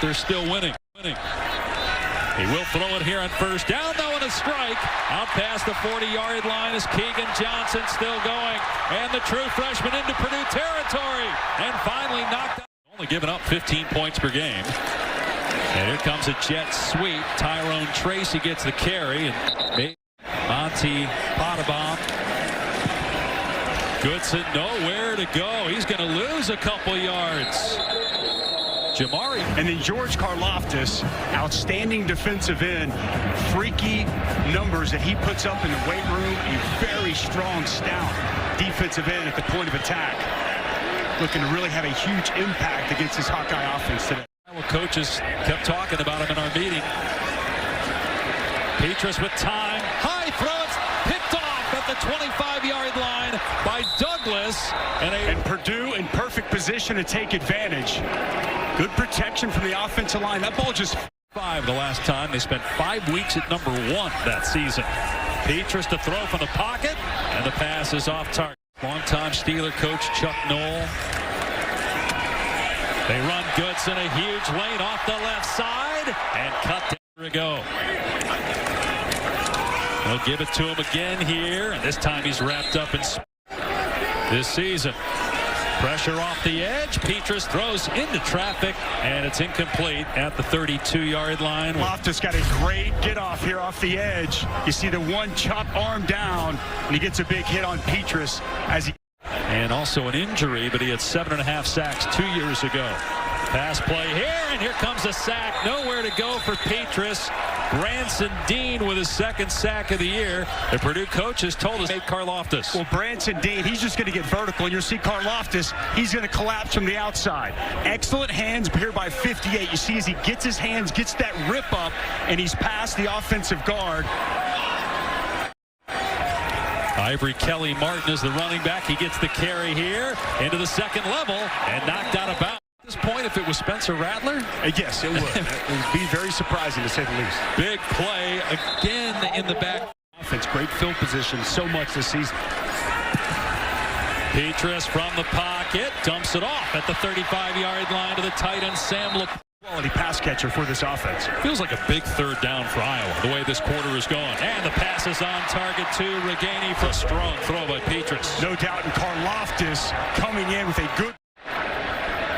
they're still winning. He will throw it here on first down, though, and a strike. Out past the 40-yard line is Keegan Johnson, still going. And the true freshman into Purdue territory. And finally knocked out. Only giving up 15 points per game. And here comes a jet sweep. Tyrone Tracy gets the carry. And Monty Pottebaum. Goodson nowhere to go. He's going to lose a couple yards. Jamari. And then George Karlaftis, outstanding defensive end, freaky numbers that he puts up in the weight room. A very strong, stout defensive end at the point of attack. Looking to really have a huge impact against this Hawkeye offense today. Well, coaches kept talking about him in our meeting. Petrus with time. High throws. Picked off at the 25-yard line by Douglas. And Purdue in perfect position to take advantage. Good protection from the offensive line. That ball just... 5 the last time. They spent 5 weeks at number 1 that season. Petrus to throw from the pocket. And the pass is off target. Longtime Steeler coach Chuck Noll. They run Goodson, a huge lane off the left side. And cut down to go. They'll give it to him again here. And this time he's wrapped up in this season. Pressure off the edge. Petrus throws into traffic, and it's incomplete at the 32-yard line. Loftus got a great get off here off the edge. You see the one chop arm down, and he gets a big hit on Petrus as he... And also an injury, but he had 7.5 sacks 2 years ago. Pass play here, and here comes a sack. Nowhere to go for Petrus. Branson Dean with his 2nd sack of the year. The Purdue coach has told us Karlaftis. Well, Branson Dean, he's just going to get vertical, and you'll see Karlaftis, he's going to collapse from the outside. Excellent hands here by 58. You see as he gets his hands, gets that rip up, and he's past the offensive guard. Ivory Kelly Martin is the running back. He gets the carry here into the 2nd level and knocked out of bounds. At this point, if it was Spencer Rattler? Yes, it would. It would be very surprising, to say the least. Big play again in the back. Offense, great field position so much this season. Petrus from the pocket, dumps it off at the 35-yard line to the tight end, Sam LaPorta. Quality pass catcher for this offense. Feels like a big 3rd down for Iowa, the way this quarter is going. And the pass is on target to Reganey for a strong throw by Petrus. No doubt, and Karlaftis coming in with a good...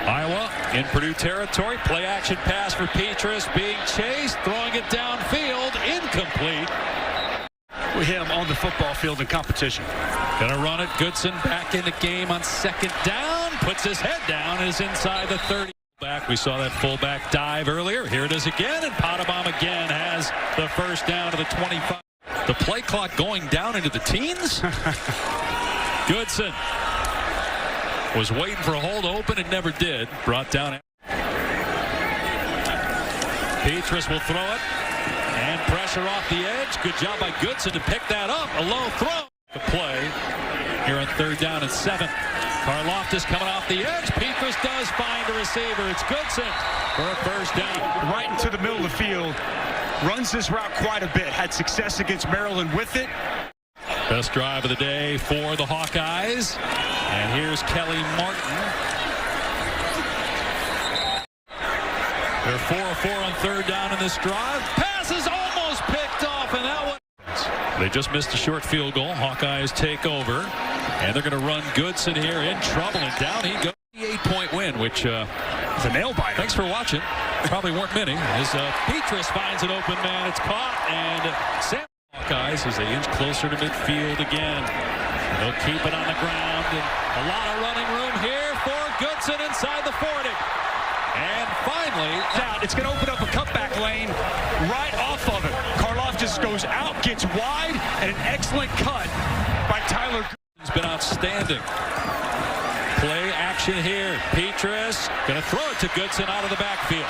Iowa in Purdue territory. Play action pass for Petrus, being chased, throwing it downfield, incomplete. With him on the football field in competition. Gonna run it. Goodson back in the game on 2nd down. Puts his head down and is inside the 30. Back. We saw that fullback dive earlier. Here it is again, and Pottebaum again has the 1st down to the 25. The play clock going down into the teens. Goodson was waiting for a hole to open and never did. Brought down. Petrus will throw it. And pressure off the edge. Good job by Goodson to pick that up. A low throw. The play here on 3rd down and 7. Karlaftis coming off the edge. Petrus does find a receiver. It's Goodson for a 1st down. Right into the middle of the field. Runs this route quite a bit. Had success against Maryland with it. Best drive of the day for the Hawkeyes. And here's Kelly Martin. They're 4 of 4 on 3rd down in this drive. Pass is almost picked off, and that one. They just missed a short field goal. Hawkeyes take over. And they're going to run Goodson here in trouble, and down he goes. 8-point win, which is a nail biter. Thanks for watching. Probably weren't many. As Petrus finds an open man, it's caught, and Sam Hawkeyes as they inch closer to midfield again. They'll keep it on the ground, and a lot of running room here for Goodson inside the 40. And finally, it's going to open up a cutback lane right off of it. Karlaftis goes out, gets wide, and an excellent cut by Tyler. He's been outstanding. Play action here. Petrus going to throw it to Goodson out of the backfield.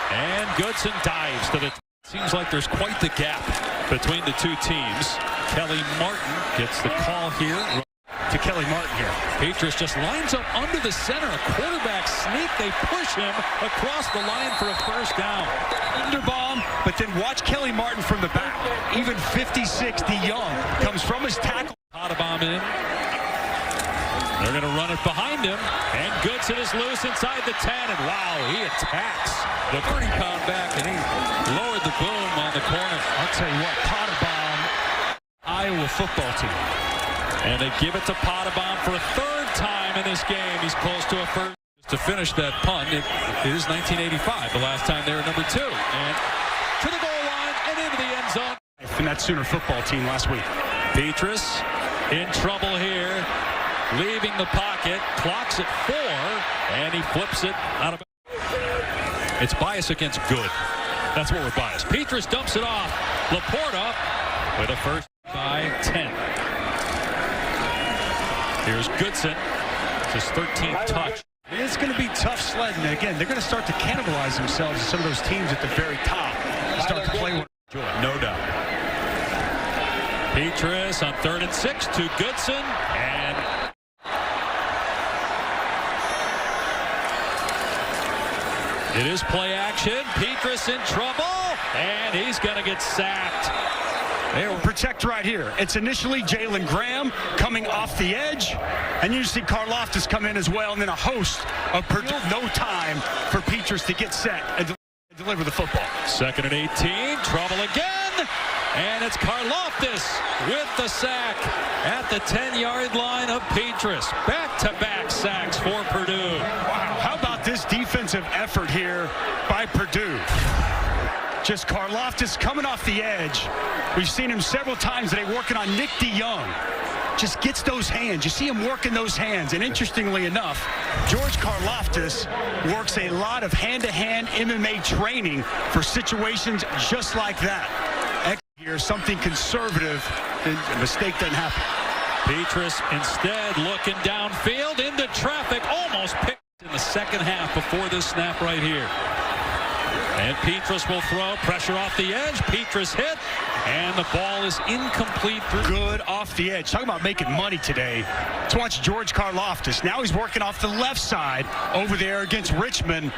And Goodson dives to the... Seems like there's quite the gap between the two teams. Kelly Martin gets the call here. To Kelly Martin here. Petrus just lines up under the center. A quarterback sneak. They push him across the line for a 1st down. Underbomb, but then watch Kelly Martin from the back. Even 56, DeYoung comes from his tackle. Pottebaum in. They're going to run it behind him, and Goodson is loose inside the 10, and wow, he attacks the 30-pound back, and he lowered the boom on the corner. I'll tell you what, Pottebaum, Iowa football team. And they give it to Pottebaum for a third time in this game. He's close to a first. To finish that punt, it is 1985, the last time they were number 2. And to the goal line and into the end zone. And that Sooner football team last week. Petrus in trouble here, leaving the pocket, clocks at 4, and he flips it out of. It's bias against good. That's what we're biased. Petrus dumps it off. Laporta with a first by 10. Here's Goodson. It's his 13th touch. It's going to be tough sledding. Again, they're going to start to cannibalize themselves as some of those teams at the very top start to play with joy. No doubt. Petrus on 3rd and 6 to Goodson, and it is play action. Petrus in trouble, and he's going to get sacked. They will protect right here. It's initially Jalen Graham coming off the edge, and you see Karlaftis come in as well, and then a host of Purdue. No time for Petrus to get set and deliver the football. 2nd and 18, trouble again, and it's Karlaftis with the sack at the 10-yard line of Petrus. Back-to-back sacks for Purdue. Wow, how about this defensive effort here by Purdue? Just Karlaftis coming off the edge. We've seen him several times today working on Nick DeYoung. Just gets those hands. You see him working those hands. And interestingly enough, George Karlaftis works a lot of hand-to-hand MMA training for situations just like that. Here, something conservative. A mistake doesn't happen. Petrus instead looking downfield into traffic. Almost picked in the second half before this snap right here. And Petrus will throw, pressure off the edge. Petrus hit, and the ball is incomplete. Good off the edge. Talking about making money today. Let's watch George Karlaftis. Now he's working off the left side over there against Richmond.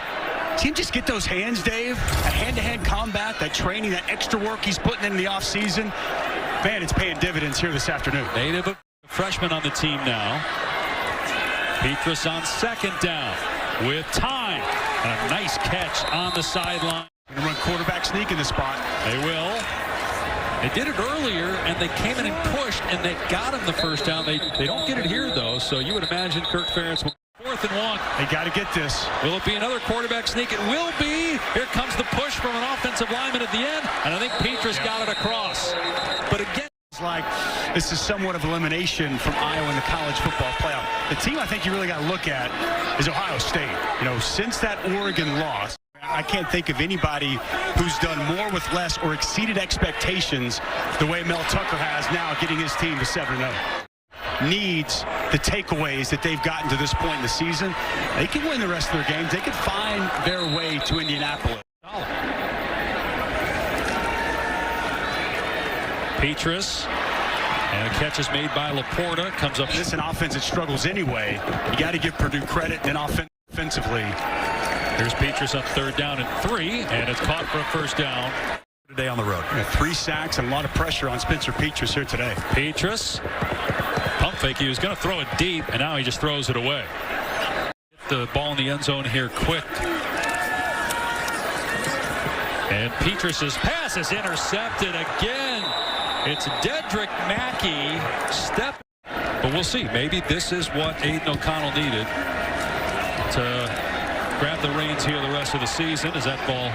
See him just get those hands, Dave? That hand-to-hand combat, that training, that extra work he's putting in the offseason. Man, it's paying dividends here this afternoon. Native freshman on the team now. Petrus on 2nd down with time. A nice catch on the sideline. Going to run quarterback sneak in the spot. They will. They did it earlier, and they came in and pushed, and they got him the first down. They don't get it here, though, so you would imagine Kirk Ferentz will. 4th and 1. They got to get this. Will it be another quarterback sneak? It will be. Here comes the push from an offensive lineman at the end, and I think Petrus got it across. But again, it's like this is somewhat of elimination from Iowa in the college football playoff. The team I think you really got to look at is Ohio State. You know, since that Oregon loss, I can't think of anybody who's done more with less or exceeded expectations the way Mel Tucker has now, getting his team to 7-0. Needs the takeaways that they've gotten to this point in the season. They can win the rest of their games. They can find their way to Indianapolis. Petrus, and a catch is made by Laporta. Comes up. This is an offense that struggles anyway. You got to give Purdue credit, and offensively. Here's Petrus on 3rd down and 3, and it's caught for a first down. Today on the road. 3 sacks and a lot of pressure on Spencer Petrus here today. Petrus, pump fake. He was going to throw it deep, and now he just throws it away. Get the ball in the end zone here quick. And Petrus's pass is intercepted again. It's Dedrick Mackey step. But we'll see. Maybe this is what Aiden O'Connell needed to grab the reins here the rest of the season, as that ball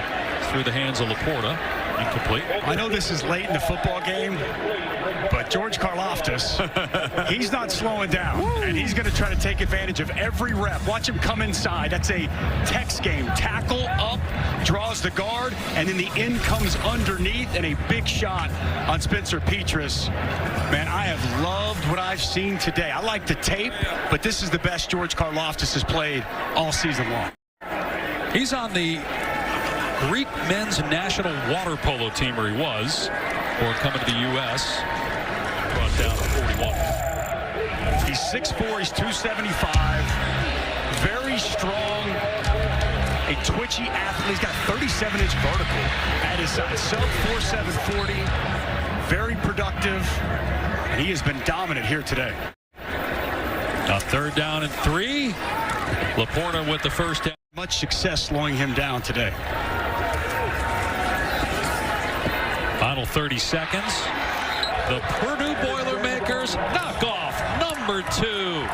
through the hands of Laporta. Incomplete. I know this is late in the football game, but George Karlaftis, he's not slowing down. Woo! And he's going to try to take advantage of every rep. Watch him come inside. That's a Tex game. Tackle up, draws the guard, and then the end comes underneath, and a big shot on Spencer Petrus. Man, I have loved what I've seen today. I like the tape, but this is the best George Karlaftis has played all season long. He's on the Greek men's national water polo team, where he was, or coming to the U.S. Brought down to 41. He's 6'4", he's 275. Very strong, a twitchy athlete. He's got 37-inch vertical at his side. Sub 4.740. Very productive, and he has been dominant here today. A 3rd down and 3. Laporta with the first down. Much success slowing him down today. Final 30 seconds. The Purdue Boilermakers knock off number 2.